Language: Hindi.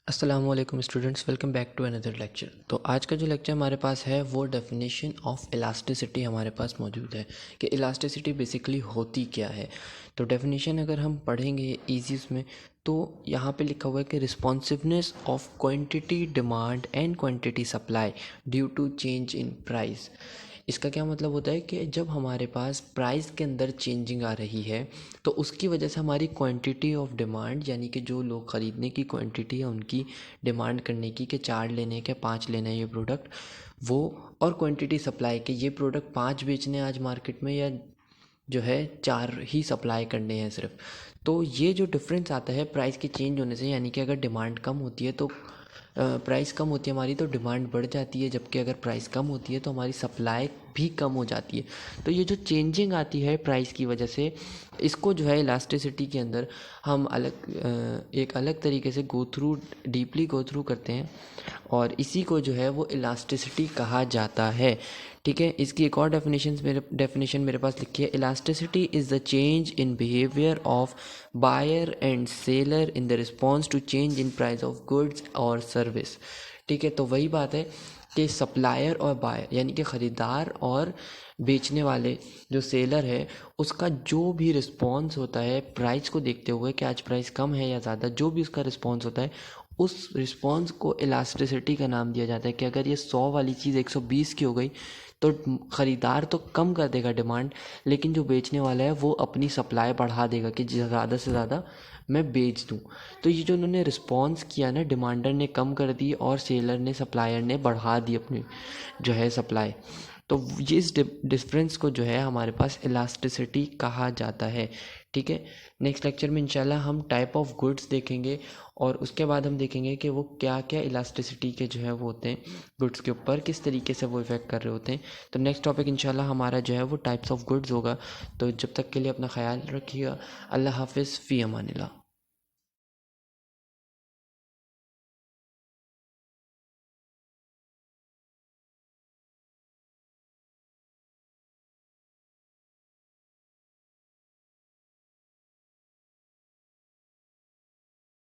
अस्सलाम वालेकुम students, welcome back to another lecture. तो आज का जो लेक्चर हमारे पास है वो डेफिनेशन ऑफ इलास्टिसिटी हमारे पास मौजूद है कि इलास्टिसिटी बेसिकली होती क्या है। तो डेफिनेशन अगर हम पढ़ेंगे इजी उसमें, तो यहाँ पे लिखा हुआ है कि responsiveness of quantity demand and quantity supply due to change in price. इसका क्या मतलब होता है कि जब हमारे पास प्राइस के अंदर चेंजिंग आ रही है तो उसकी वजह से हमारी क्वांटिटी ऑफ डिमांड, यानी कि जो लोग ख़रीदने की क्वांटिटी है उनकी डिमांड करने की कि 4 लेने के 5 लेना है ये प्रोडक्ट, वो और क्वांटिटी सप्लाई के ये प्रोडक्ट 5 बेचने हैं आज मार्केट में या जो है 4 ही सप्लाई करने हैं सिर्फ। तो ये जो डिफरेंस आता है प्राइस के चेंज होने से, यानी कि अगर डिमांड कम होती है तो प्राइस कम होती है हमारी तो डिमांड बढ़ जाती है, जबकि अगर प्राइस कम होती है तो हमारी सप्लाई भी कम हो जाती है। तो ये जो चेंजिंग आती है प्राइस की वजह से, इसको जो है इलास्टिसिटी के अंदर हम एक अलग तरीके से डीपली गो थ्रू करते हैं और इसी को जो है वो इलास्टिसिटी कहा जाता है। ठीक है, इसकी एक और डेफिनेशन मेरे पास लिखी है। Elasticity is the change in behaviour of buyer and seller in the response to change in price of goods और सर्विस। ठीक है, तो वही बात है कि सप्लायर और बायर यानी कि ख़रीदार और बेचने वाले जो सेलर है उसका जो भी रिस्पॉन्स होता है प्राइस को देखते हुए कि आज प्राइस कम है या ज़्यादा, जो भी उसका रिस्पॉन्स होता है उस रिस्पॉन्स को इलास्टिसिटी का नाम दिया जाता है। कि अगर ये 100 वाली चीज़ 120 की हो गई तो ख़रीदार तो कम कर देगा डिमांड, लेकिन जो बेचने वाला है वो अपनी सप्लाई बढ़ा देगा कि ज़्यादा से ज़्यादा मैं बेच दूँ। तो ये जो उन्होंने रिस्पॉन्स किया ना, डिमांडर ने कम कर दी और सेलर ने सप्लायर ने बढ़ा दी अपनी जो है सप्लाई। तो ये इस डिफरेंस को जो है हमारे पास इलास्टिसिटी कहा जाता है। ठीक है, नेक्स्ट लेक्चर में इंशाल्लाह हम टाइप ऑफ गुड्स देखेंगे और उसके बाद हम देखेंगे कि वो क्या क्या इलास्टिसिटी के जो है वो होते हैं गुड्स के ऊपर, किस तरीके से वो इफ़ेक्ट कर रहे होते हैं। तो नेक्स्ट टॉपिक इंशाल्लाह हमारा जो है वो टाइप्स ऑफ गुड्स होगा। तो जब तक के लिए अपना ख्याल रखिएगा। अल्लाह हाफिज़, फ़ी अमानिल्लाह।